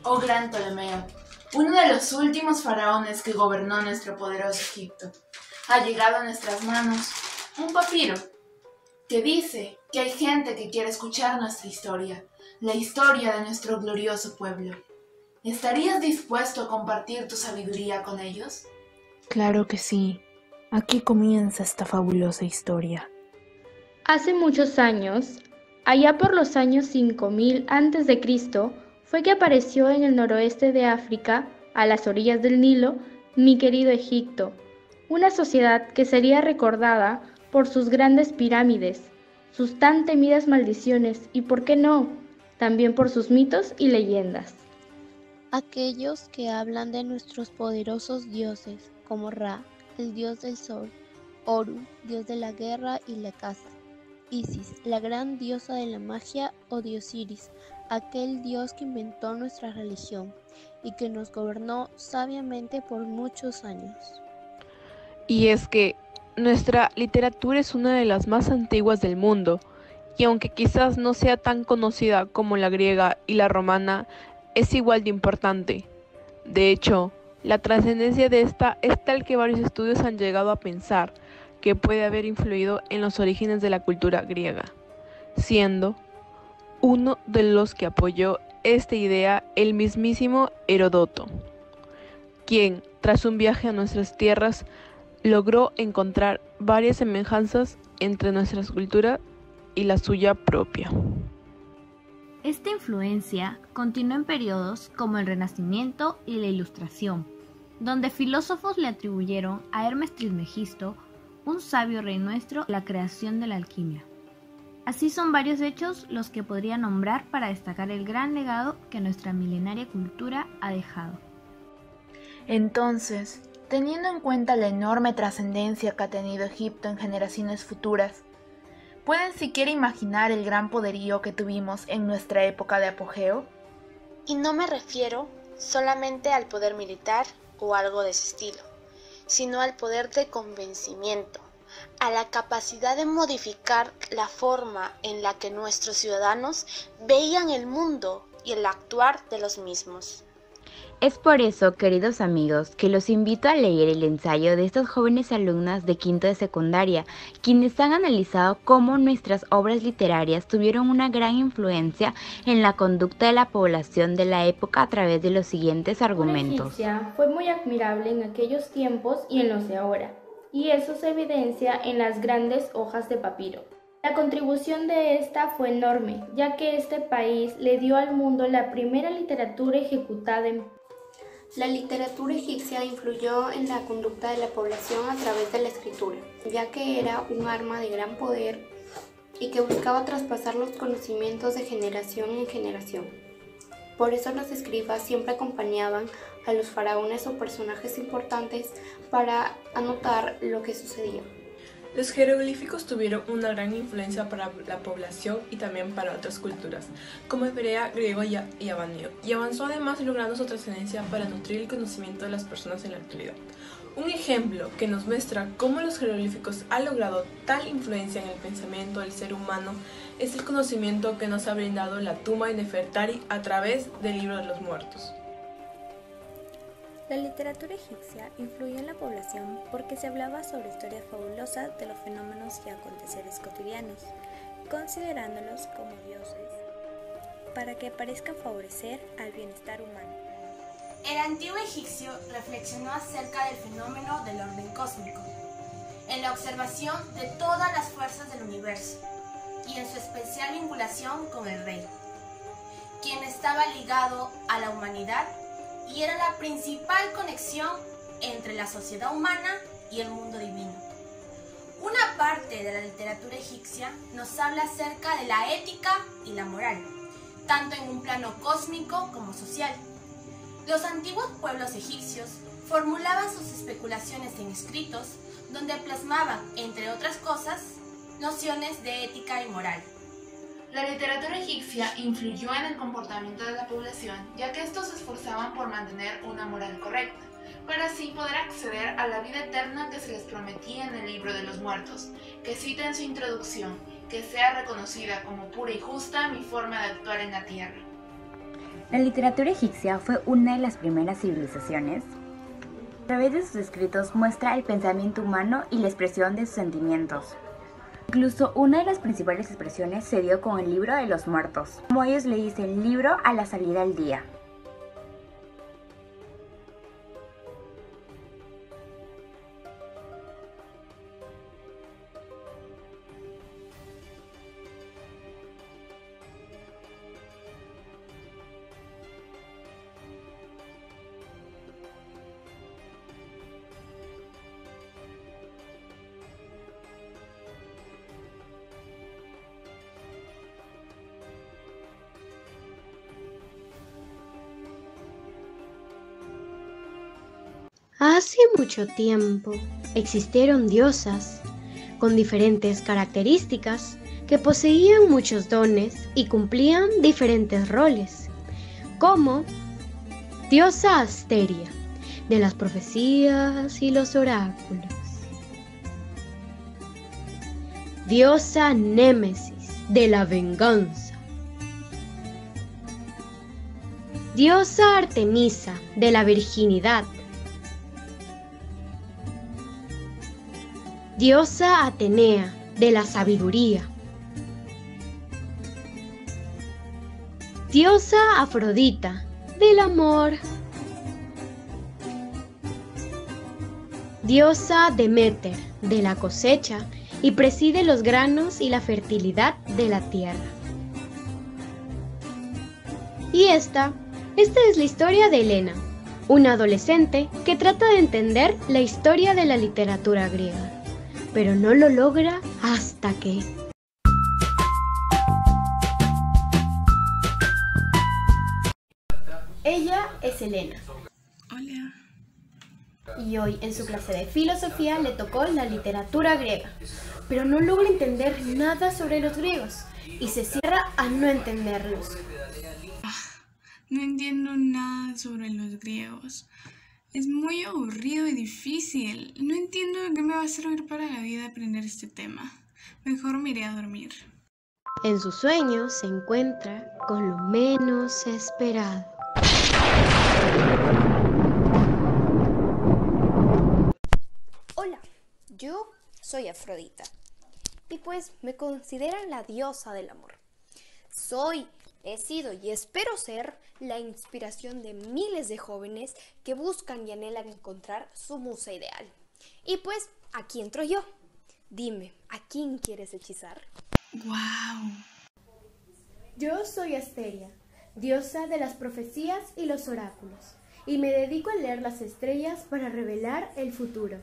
oh gran Ptolomeo, uno de los últimos faraones que gobernó nuestro poderoso Egipto. Ha llegado a nuestras manos un papiro que dice que hay gente que quiere escuchar nuestra historia, la historia de nuestro glorioso pueblo. ¿Estarías dispuesto a compartir tu sabiduría con ellos? Claro que sí. Aquí comienza esta fabulosa historia. Hace muchos años, allá por los años 5000 a.C., fue que apareció en el noroeste de África, a las orillas del Nilo, mi querido Egipto, una sociedad que sería recordada por sus grandes pirámides, sus tan temidas maldiciones y, ¿por qué no?, también por sus mitos y leyendas. Aquellos que hablan de nuestros poderosos dioses, como Ra, el dios del sol, Horus, dios de la guerra y la caza, Isis, la gran diosa de la magia, o de Osiris, aquel dios que inventó nuestra religión y que nos gobernó sabiamente por muchos años. Y es que nuestra literatura es una de las más antiguas del mundo, y aunque quizás no sea tan conocida como la griega y la romana, es igual de importante. De hecho, la trascendencia de esta es tal que varios estudios han llegado a pensar que puede haber influido en los orígenes de la cultura griega, siendo uno de los que apoyó esta idea el mismísimo Heródoto, quien, tras un viaje a nuestras tierras, logró encontrar varias semejanzas entre nuestra cultura y la suya propia. Esta influencia continuó en periodos como el Renacimiento y la Ilustración, donde filósofos le atribuyeron a Hermes Trismegisto, un sabio rey nuestro, la creación de la alquimia. Así son varios hechos los que podría nombrar para destacar el gran legado que nuestra milenaria cultura ha dejado. Entonces, teniendo en cuenta la enorme trascendencia que ha tenido Egipto en generaciones futuras, ¿pueden siquiera imaginar el gran poderío que tuvimos en nuestra época de apogeo? Y no me refiero solamente al poder militar o algo de ese estilo, sino al poder de convencimiento, a la capacidad de modificar la forma en la que nuestros ciudadanos veían el mundo y el actuar de los mismos. Es por eso, queridos amigos, que los invito a leer el ensayo de estas jóvenes alumnas de quinto de secundaria, quienes han analizado cómo nuestras obras literarias tuvieron una gran influencia en la conducta de la población de la época a través de los siguientes argumentos. La egipcia fue muy admirable en aquellos tiempos y en los de ahora, y eso se evidencia en las grandes hojas de papiro. La contribución de esta fue enorme, ya que este país le dio al mundo la primera literatura ejecutada en La literatura egipcia influyó en la conducta de la población a través de la escritura, ya que era un arma de gran poder y que buscaba traspasar los conocimientos de generación en generación. Por eso los escribas siempre acompañaban a los faraones o personajes importantes para anotar lo que sucedía. Los jeroglíficos tuvieron una gran influencia para la población y también para otras culturas, como hebrea, griego y abaneo, y avanzó además logrando su trascendencia para nutrir el conocimiento de las personas en la actualidad. Un ejemplo que nos muestra cómo los jeroglíficos han logrado tal influencia en el pensamiento del ser humano es el conocimiento que nos ha brindado la tumba de Nefertari a través del libro de los muertos. La literatura egipcia influyó en la población porque se hablaba sobre historias fabulosas de los fenómenos y aconteceres cotidianos, considerándolos como dioses, para que parezcan favorecer al bienestar humano. El antiguo egipcio reflexionó acerca del fenómeno del orden cósmico, en la observación de todas las fuerzas del universo y en su especial vinculación con el rey, quien estaba ligado a la humanidad y era la principal conexión entre la sociedad humana y el mundo divino. Una parte de la literatura egipcia nos habla acerca de la ética y la moral, tanto en un plano cósmico como social. Los antiguos pueblos egipcios formulaban sus especulaciones en escritos donde plasmaban, entre otras cosas, nociones de ética y moral. La literatura egipcia influyó en el comportamiento de la población, ya que estos se esforzaban por mantener una moral correcta, para así poder acceder a la vida eterna que se les prometía en el libro de los muertos, que cita en su introducción, que sea reconocida como pura y justa mi forma de actuar en la tierra. La literatura egipcia fue una de las primeras civilizaciones. A través de sus escritos muestra el pensamiento humano y la expresión de sus sentimientos. Incluso una de las principales expresiones se dio con el libro de los muertos, como ellos le dicen, libro a la salida del día. Hace mucho tiempo existieron diosas con diferentes características que poseían muchos dones y cumplían diferentes roles, como diosa Asteria, de las profecías y los oráculos, diosa Némesis, de la venganza, diosa Artemisa, de la virginidad, diosa Atenea, de la sabiduría, diosa Afrodita, del amor, diosa Deméter, de la cosecha, y preside los granos y la fertilidad de la tierra. Y esta es la historia de Helena, una adolescente que trata de entender la historia de la literatura griega, pero no lo logra hasta que... Ella es Helena. Hola. Y hoy en su clase de filosofía le tocó la literatura griega, pero no logra entender nada sobre los griegos y se cierra a no entenderlos. No entiendo nada sobre los griegos. Es muy aburrido y difícil. No entiendo de qué me va a servir para la vida aprender este tema. Mejor me iré a dormir. En sus sueños se encuentra con lo menos esperado. Hola, yo soy Afrodita y pues me consideran la diosa del amor. He sido y espero ser la inspiración de miles de jóvenes que buscan y anhelan encontrar su musa ideal. Y pues aquí entro yo. Dime, ¿a quién quieres hechizar? ¡Guau! Yo soy Asteria, diosa de las profecías y los oráculos, y me dedico a leer las estrellas para revelar el futuro.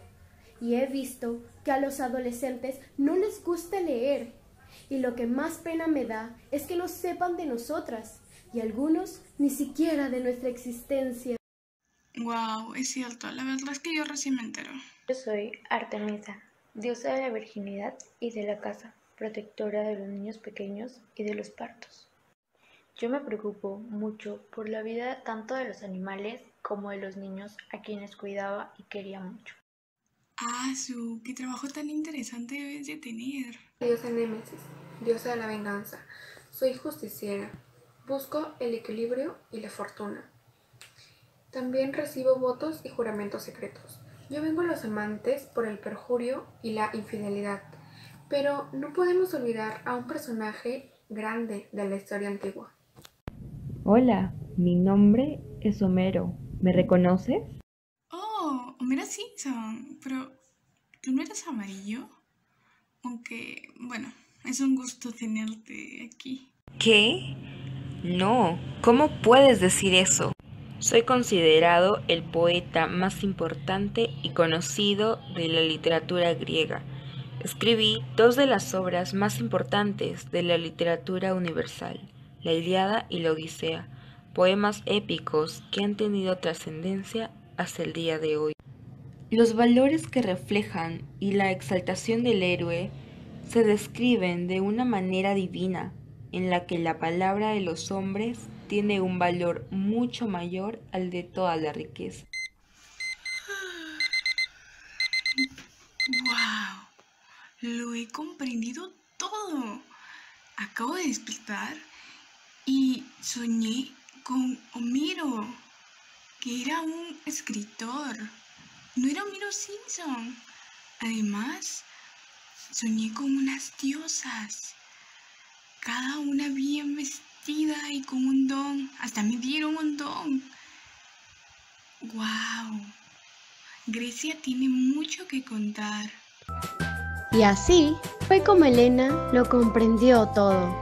Y he visto que a los adolescentes no les gusta leer, y lo que más pena me da es que no sepan de nosotras, y algunos ni siquiera de nuestra existencia. ¡Guau! Es cierto, la verdad es que yo recién me entero. Yo soy Artemisa, diosa de la virginidad y de la casa, protectora de los niños pequeños y de los partos. Yo me preocupo mucho por la vida tanto de los animales como de los niños a quienes cuidaba y quería mucho. ¡Qué trabajo tan interesante debes de tener! Diosa Némesis, diosa de la venganza. Soy justiciera. Busco el equilibrio y la fortuna. También recibo votos y juramentos secretos. Yo vengo a los amantes por el perjurio y la infidelidad. Pero no podemos olvidar a un personaje grande de la historia antigua. Hola, mi nombre es Homero. ¿Me reconoces? ¡Oh! Homero Simpson. Pero, ¿tú no eres amarillo? Aunque, bueno, es un gusto tenerte aquí. ¿Qué? No, ¿cómo puedes decir eso? Soy considerado el poeta más importante y conocido de la literatura griega. Escribí dos de las obras más importantes de la literatura universal, la Ilíada y la Odisea, poemas épicos que han tenido trascendencia hasta el día de hoy. Los valores que reflejan y la exaltación del héroe se describen de una manera divina, en la que la palabra de los hombres tiene un valor mucho mayor al de toda la riqueza. ¡Wow! Lo he comprendido todo. Acabo de despertar y soñé con Homero, que era un escritor. No era Homero Simpson. Además, soñé con unas diosas, cada una bien vestida y con un don. Hasta me dieron un don. ¡Wow! Grecia tiene mucho que contar. Y así fue como Elena lo comprendió todo.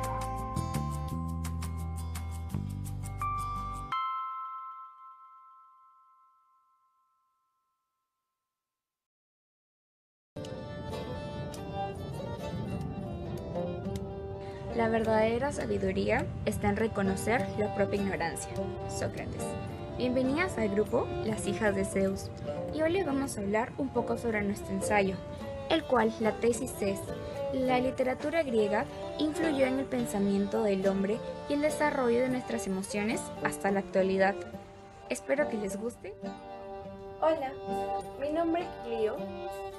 La verdadera sabiduría está en reconocer la propia ignorancia. Sócrates. Bienvenidas al grupo Las Hijas de Zeus. Y hoy les vamos a hablar un poco sobre nuestro ensayo, el cual la tesis es: la literatura griega influyó en el pensamiento del hombre y el desarrollo de nuestras emociones hasta la actualidad. Espero que les guste. Hola, mi nombre es Clio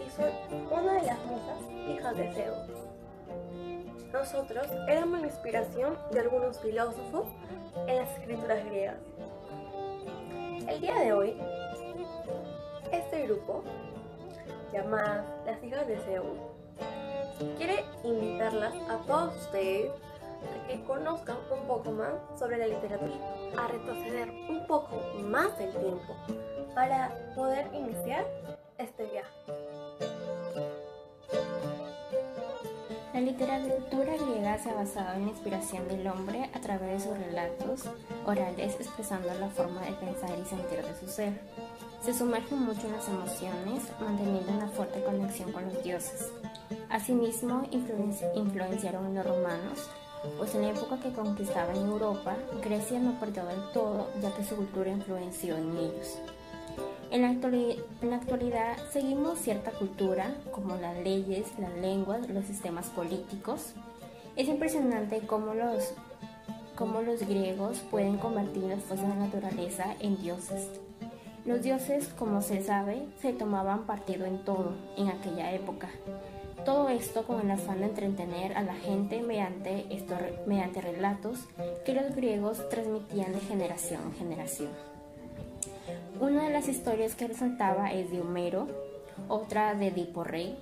y soy una de las musas hijas de Zeus. Nosotros éramos la inspiración de algunos filósofos en las escrituras griegas. El día de hoy, este grupo, llamado Las Hijas de Zeus, quiere invitarlas a todos ustedes a que conozcan un poco más sobre la literatura, a retroceder un poco más el tiempo para poder iniciar este viaje. La literatura griega se ha basado en la inspiración del hombre a través de sus relatos orales, expresando la forma de pensar y sentir de su ser. Se sumerge mucho en las emociones, manteniendo una fuerte conexión con los dioses. Asimismo, influenciaron en los romanos, pues en la época que conquistaban Europa, Grecia no perdió del todo, ya que su cultura influenció en ellos. En la actualidad seguimos cierta cultura, como las leyes, las lenguas, los sistemas políticos. Es impresionante cómo los griegos pueden convertir las fuerzas de la naturaleza en dioses. Los dioses, como se sabe, se tomaban partido en todo en aquella época. Todo esto con el afán de entretener a la gente mediante relatos que los griegos transmitían de generación en generación. Una de las historias que resaltaba es de Homero, otra de Edipo Rey,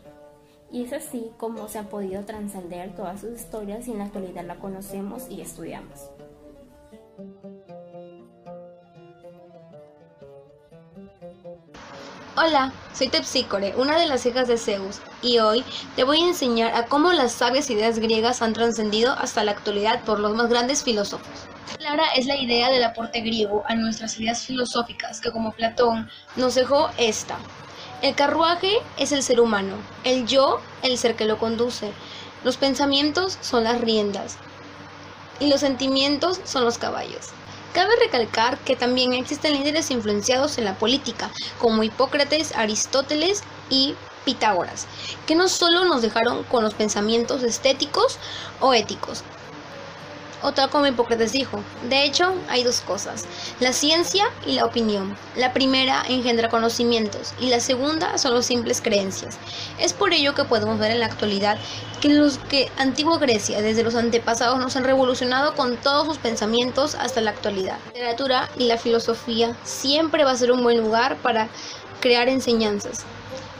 y es así como se han podido trascender todas sus historias y en la actualidad la conocemos y estudiamos. Hola, soy Terpsícore, una de las hijas de Zeus, y hoy te voy a enseñar a cómo las sabias ideas griegas han trascendido hasta la actualidad por los más grandes filósofos. Clara es la idea del aporte griego a nuestras ideas filosóficas que, como Platón, nos dejó esta. El carruaje es el ser humano, el yo, el ser que lo conduce, los pensamientos son las riendas y los sentimientos son los caballos. Cabe recalcar que también existen líderes influenciados en la política, como Hipócrates, Aristóteles y Pitágoras, que no solo nos dejaron con los pensamientos estéticos o éticos, o tal como Hipócrates dijo. De hecho, hay dos cosas: la ciencia y la opinión. La primera engendra conocimientos y la segunda son las simples creencias. Es por ello que podemos ver en la actualidad que antigua Grecia, desde los antepasados, nos han revolucionado con todos sus pensamientos hasta la actualidad. La literatura y la filosofía siempre va a ser un buen lugar para crear enseñanzas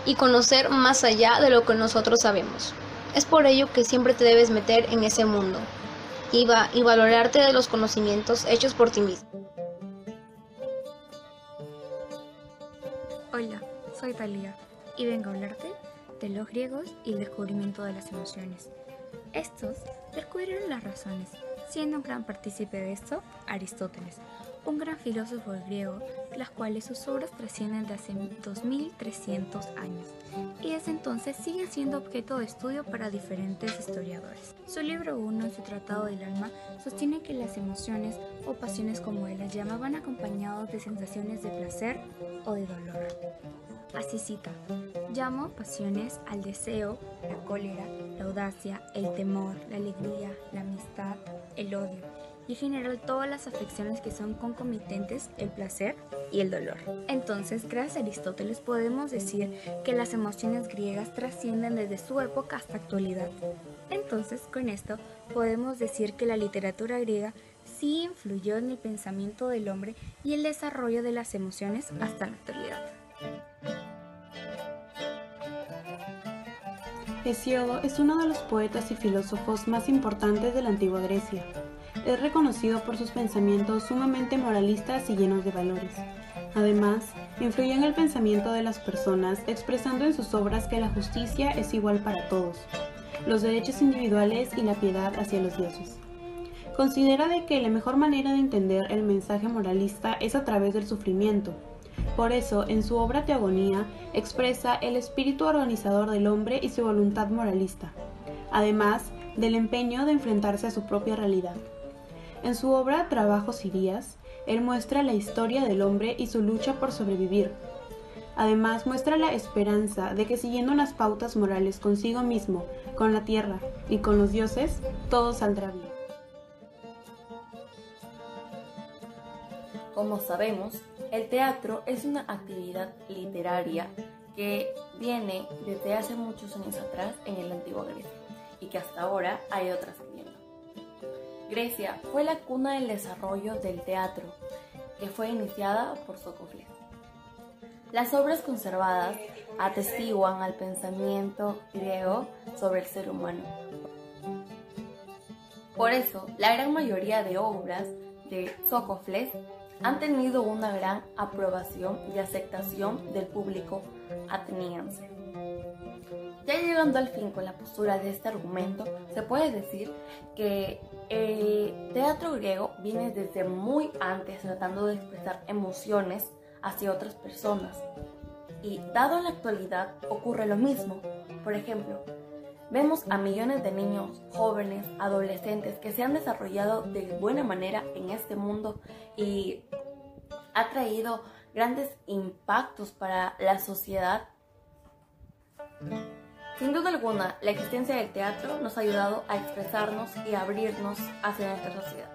y conocer más allá de lo que nosotros sabemos. Es por ello que siempre te debes meter en ese mundo y valorarte de los conocimientos hechos por ti mismo. Hola, soy Thalía y vengo a hablarte de los griegos y el descubrimiento de las emociones. Estos descubrieron las razones, siendo un gran partícipe de esto Aristóteles, un gran filósofo griego, las cuales sus obras trascienden de hace 2300 años y desde entonces siguen siendo objeto de estudio para diferentes historiadores. Su libro 1, en su Tratado del Alma, sostiene que las emociones o pasiones, como él las llama, van acompañados de sensaciones de placer o de dolor. Así cita: llamo pasiones al deseo, la cólera, la audacia, el temor, la alegría, la amistad, el odio y en general todas las afecciones que son concomitantes, el placer y el dolor. Entonces, gracias a Aristóteles podemos decir que las emociones griegas trascienden desde su época hasta la actualidad. Entonces, con esto podemos decir que la literatura griega así influyó en el pensamiento del hombre y el desarrollo de las emociones hasta la actualidad. Hesíodo es uno de los poetas y filósofos más importantes de la antigua Grecia. Es reconocido por sus pensamientos sumamente moralistas y llenos de valores. Además, influyó en el pensamiento de las personas, expresando en sus obras que la justicia es igual para todos, los derechos individuales y la piedad hacia los dioses. Considera de que la mejor manera de entender el mensaje moralista es a través del sufrimiento. Por eso, en su obra Teogonía, expresa el espíritu organizador del hombre y su voluntad moralista, además del empeño de enfrentarse a su propia realidad. En su obra Trabajos y Días, él muestra la historia del hombre y su lucha por sobrevivir. Además, muestra la esperanza de que siguiendo unas pautas morales consigo mismo, con la tierra y con los dioses, todo saldrá bien. Como sabemos, el teatro es una actividad literaria que viene desde hace muchos años atrás en la antigua Grecia y que hasta ahora ha ido trascendiendo. Grecia fue la cuna del desarrollo del teatro, que fue iniciada por Sófocles. Las obras conservadas atestiguan al pensamiento griego sobre el ser humano. Por eso, la gran mayoría de obras de Sófocles han tenido una gran aprobación y aceptación del público ateniense. Ya llegando al fin con la postura de este argumento, se puede decir que el teatro griego viene desde muy antes tratando de expresar emociones hacia otras personas. Y dado en la actualidad ocurre lo mismo. Por ejemplo, vemos a millones de niños, jóvenes, adolescentes que se han desarrollado de buena manera en este mundo y ha traído grandes impactos para la sociedad. Sin duda alguna, la existencia del teatro nos ha ayudado a expresarnos y a abrirnos hacia nuestra sociedad.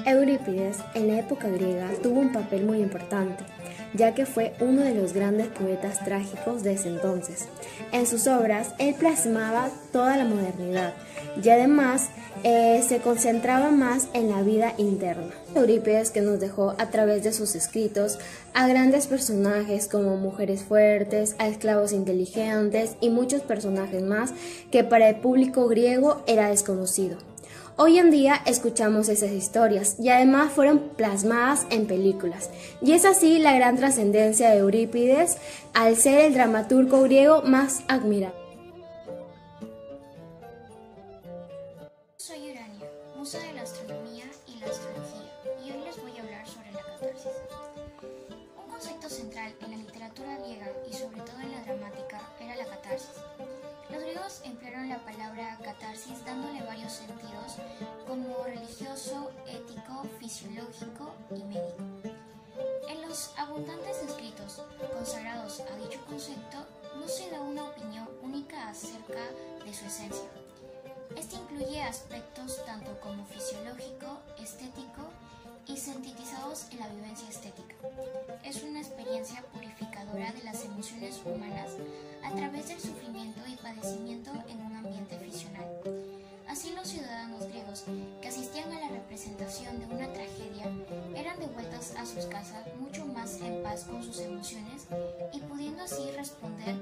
Eurípides en la época griega tuvo un papel muy importante, ya que fue uno de los grandes poetas trágicos de ese entonces. En sus obras, él plasmaba toda la modernidad y además se concentraba más en la vida interna. Eurípides, que nos dejó a través de sus escritos a grandes personajes como mujeres fuertes, a esclavos inteligentes y muchos personajes más que para el público griego era desconocido. Hoy en día escuchamos esas historias y además fueron plasmadas en películas. Y es así la gran trascendencia de Eurípides al ser el dramaturgo griego más admirado. Soy Urania, musa de la astronomía y la astrología, y hoy les voy a hablar sobre la catarsis. Un concepto central en la literatura griega y sobre todo en la dramática era la catarsis. Los griegos emplearon la palabra catarsis dándole varios sentidos como religioso, ético, fisiológico y médico. En los abundantes escritos consagrados a dicho concepto no se da una opinión única acerca de su esencia. Este incluye aspectos tanto como fisiológico, estético y sintetizados en la vivencia estética. Es una experiencia purificadora de las emociones humanas a través del sufrimiento y padecimiento en un ambiente ficcional. Así los ciudadanos griegos que asistían a la representación de una tragedia eran devueltos a sus casas mucho más en paz con sus emociones y pudiendo así responder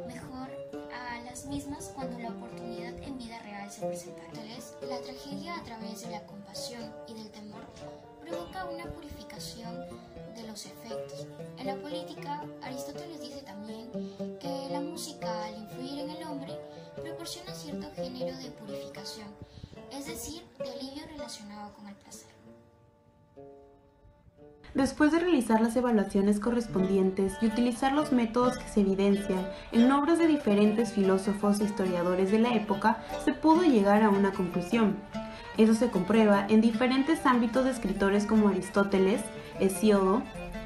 mejor a las mismas cuando la oportunidad en vida real se presentara. Entonces, la tragedia a través de la compasión y del temor provoca una purificación de los efectos. En la política, Aristóteles dice también que la música, al influir en el hombre, proporciona cierto género de purificación, es decir, de alivio relacionado con el placer. Después de realizar las evaluaciones correspondientes y utilizar los métodos que se evidencian en obras de diferentes filósofos e historiadores de la época, se pudo llegar a una conclusión. Eso se comprueba en diferentes ámbitos de escritores como Aristóteles, Hesíodo,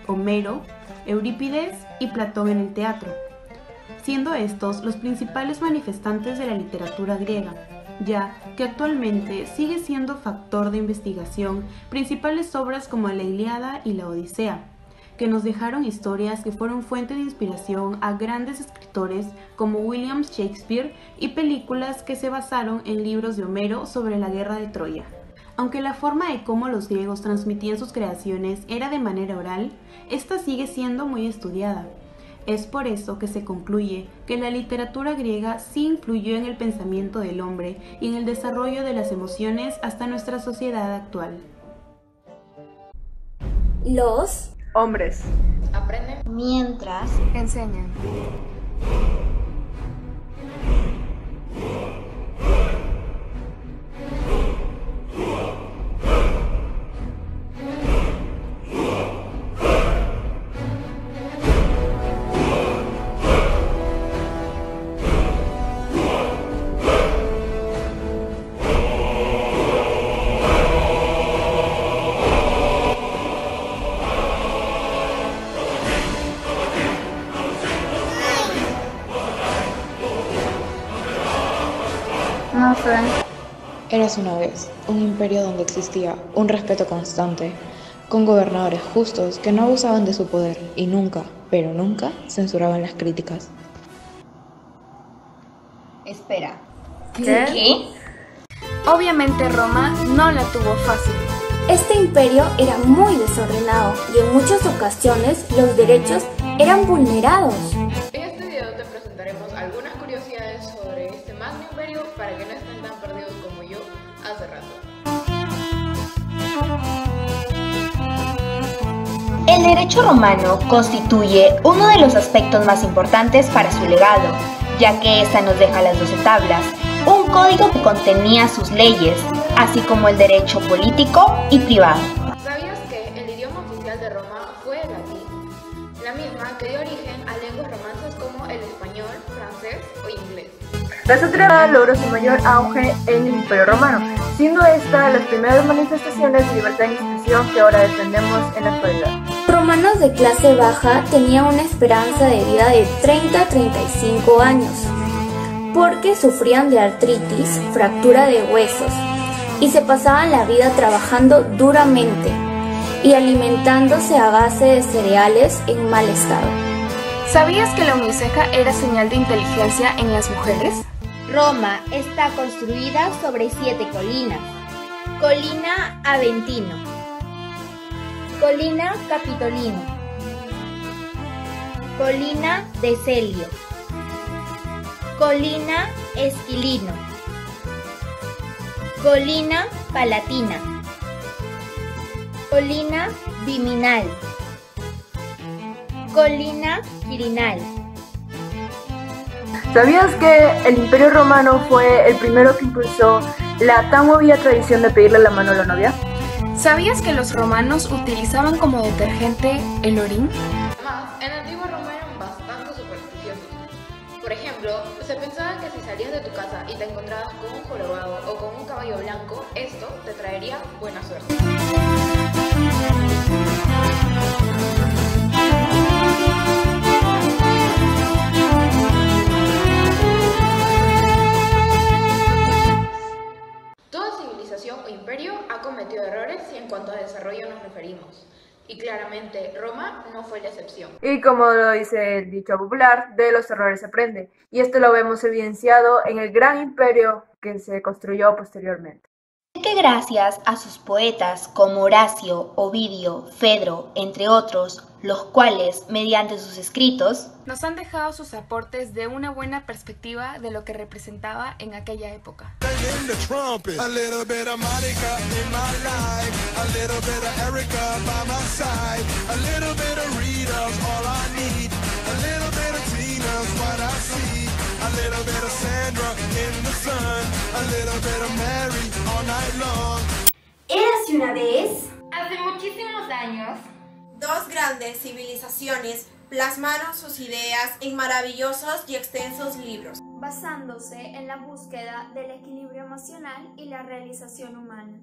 Homero, Eurípides y Platón en el teatro, siendo estos los principales manifestantes de la literatura griega, ya que actualmente sigue siendo factor de investigación principales obras como la Ilíada y la Odisea, que nos dejaron historias que fueron fuente de inspiración a grandes escritores como William Shakespeare y películas que se basaron en libros de Homero sobre la guerra de Troya. Aunque la forma de cómo los griegos transmitían sus creaciones era de manera oral, esta sigue siendo muy estudiada. Es por eso que se concluye que la literatura griega sí influyó en el pensamiento del hombre y en el desarrollo de las emociones hasta nuestra sociedad actual. Los hombres aprenden mientras enseñan. Érase una vez un imperio donde existía un respeto constante, con gobernadores justos que no abusaban de su poder y nunca, pero nunca, censuraban las críticas. Espera. ¿Qué? Obviamente Roma no la tuvo fácil. Este imperio era muy desordenado y en muchas ocasiones los derechos eran vulnerados. En este video te presentaremos algunas curiosidades sobre este magno imperio para que no estén tan perdidos como yo hace rato. El derecho romano constituye uno de los aspectos más importantes para su legado, ya que esta nos deja las 12 tablas, un código que contenía sus leyes, así como el derecho político y privado. ¿Sabías que el idioma oficial de Roma fue el latín? La misma que dio origen a lenguas romances como el español, francés o inglés. La sátira logró su mayor auge en el Imperio Romano, siendo esta las primeras manifestaciones de libertad de expresión que ahora defendemos en la actualidad. Los romanos de clase baja tenían una esperanza de vida de 30 a 35 años, porque sufrían de artritis, fractura de huesos, y se pasaban la vida trabajando duramente y alimentándose a base de cereales en mal estado. ¿Sabías que la uniceja era señal de inteligencia en las mujeres? Roma está construida sobre 7 colinas. Colina Aventino, Colina Capitolino, Colina Decelio, Colina Esquilino, Colina Palatina, Colina Viminal, Colina Quirinal. ¿Sabías que el Imperio Romano fue el primero que impulsó la tan movida tradición de pedirle la mano a la novia? ¿Sabías que los romanos utilizaban como detergente el orín? Además, en la antigua Roma eran bastante supersticiosos. Por ejemplo, se pensaba que si salías de tu casa y te encontrabas con un jorobado o con un caballo blanco, esto te traería buena suerte. Toda civilización o imperio ha cometido errores si en cuanto a desarrollo nos referimos. Y claramente Roma no fue la excepción. Y como lo dice el dicho popular, de los errores se aprende. Y esto lo vemos evidenciado en el gran imperio que se construyó posteriormente. Que gracias a sus poetas como Horacio, Ovidio, Fedro, entre otros, los cuales, mediante sus escritos, nos han dejado sus aportes de una buena perspectiva de lo que representaba en aquella época. Érase una vez, hace muchísimos años, dos grandes civilizaciones plasmaron sus ideas en maravillosos y extensos libros, basándose en la búsqueda del equilibrio emocional y la realización humana.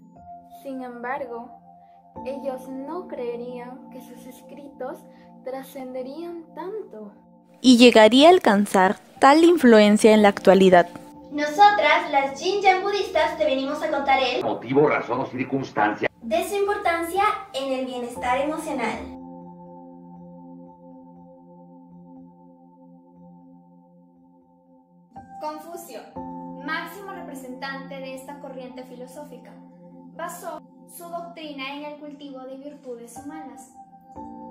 Sin embargo, ellos no creerían que sus escritos trascenderían tanto y llegaría a alcanzar tal influencia en la actualidad. Nosotras, las Jinjan budistas, te venimos a contar el motivo, razón o circunstancia de su importancia en el bienestar emocional. Confucio, máximo representante de esta corriente filosófica, basó su doctrina en el cultivo de virtudes humanas,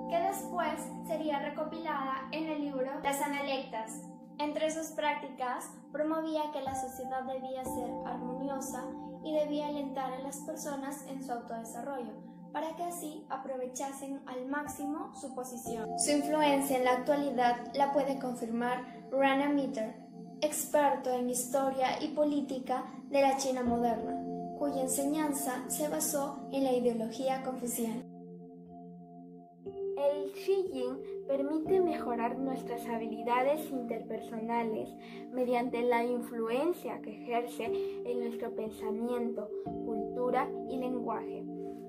que después sería recopilada en el libro Las Analectas. Entre sus prácticas, promovía que la sociedad debía ser armoniosa y debía alentar a las personas en su autodesarrollo, para que así aprovechasen al máximo su posición. Su influencia en la actualidad la puede confirmar Rana Mitter, experto en historia y política de la China moderna, cuya enseñanza se basó en la ideología confuciana. El Shijing permite mejorar nuestras habilidades interpersonales mediante la influencia que ejerce en nuestro pensamiento, cultura y lenguaje,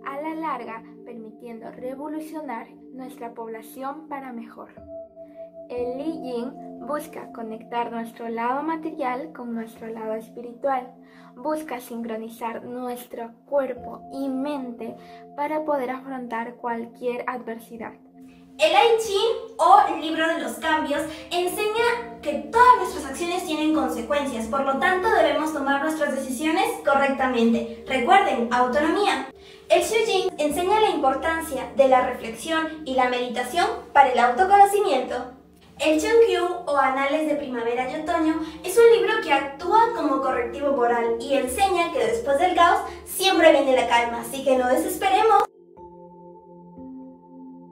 a la larga permitiendo revolucionar nuestra población para mejor. El Li Jing busca conectar nuestro lado material con nuestro lado espiritual, busca sincronizar nuestro cuerpo y mente para poder afrontar cualquier adversidad. El I Ching, o libro de los cambios, enseña que todas nuestras acciones tienen consecuencias, por lo tanto debemos tomar nuestras decisiones correctamente. Recuerden, autonomía. El Xiu Jing enseña la importancia de la reflexión y la meditación para el autoconocimiento. El Chenkyu, o Anales de Primavera y Otoño, es un libro que actúa como correctivo moral y enseña que después del caos siempre viene la calma, así que no desesperemos.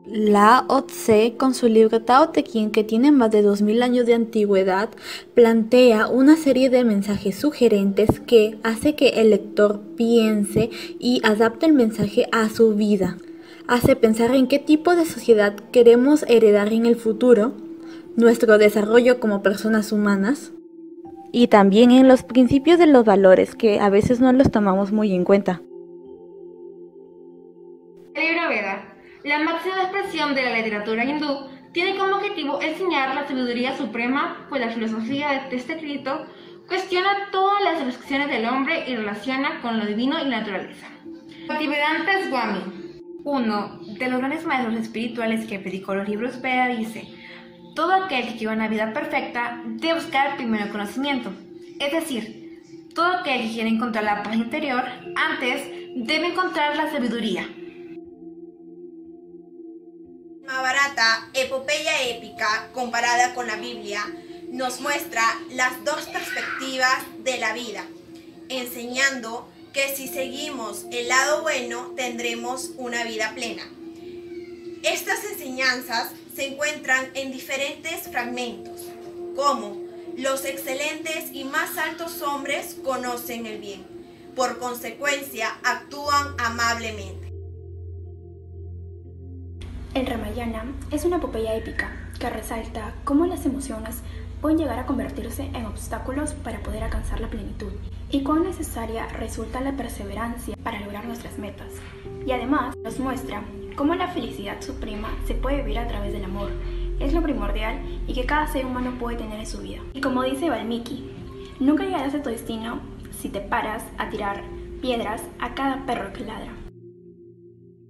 Lao Tse, con su libro Tao Te Ching, que tiene más de 2000 años de antigüedad, plantea una serie de mensajes sugerentes que hace que el lector piense y adapte el mensaje a su vida. Hace pensar en qué tipo de sociedad queremos heredar en el futuro, nuestro desarrollo como personas humanas y también en los principios de los valores que a veces no los tomamos muy en cuenta. El libro Veda, la máxima expresión de la literatura hindú, tiene como objetivo enseñar la sabiduría suprema, pues la filosofía de este escrito cuestiona todas las restricciones del hombre y relaciona con lo divino y la naturaleza. Bhaktivedanta Swami, uno de los grandes maestros espirituales que predicó los libros Veda, dice: todo aquel que quiere una vida perfecta debe buscar primero el conocimiento. Es decir, todo aquel que quiere encontrar la paz interior, antes debe encontrar la sabiduría. Mahabharata, epopeya épica comparada con la Biblia, nos muestra las dos perspectivas de la vida, enseñando que si seguimos el lado bueno tendremos una vida plena. Estas enseñanzas se encuentran en diferentes fragmentos, como los excelentes y más altos hombres conocen el bien, por consecuencia actúan amablemente. El Ramayana es una epopeya épica que resalta cómo las emociones pueden llegar a convertirse en obstáculos para poder alcanzar la plenitud y cuán necesaria resulta la perseverancia para lograr nuestras metas. Y además nos muestra cómo la felicidad suprema se puede vivir a través del amor, es lo primordial y que cada ser humano puede tener en su vida. Y como dice Valmiki, nunca llegarás a tu destino si te paras a tirar piedras a cada perro que ladra.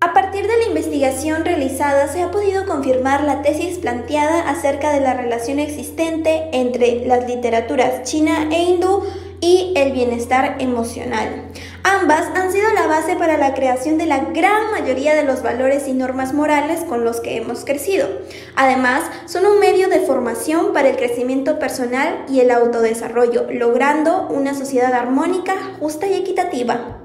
A partir de la investigación realizada se ha podido confirmar la tesis planteada acerca de la relación existente entre las literaturas china e hindú y el bienestar emocional. Ambas han sido la base para la creación de la gran mayoría de los valores y normas morales con los que hemos crecido. Además, son un medio de formación para el crecimiento personal y el autodesarrollo, logrando una sociedad armónica, justa y equitativa.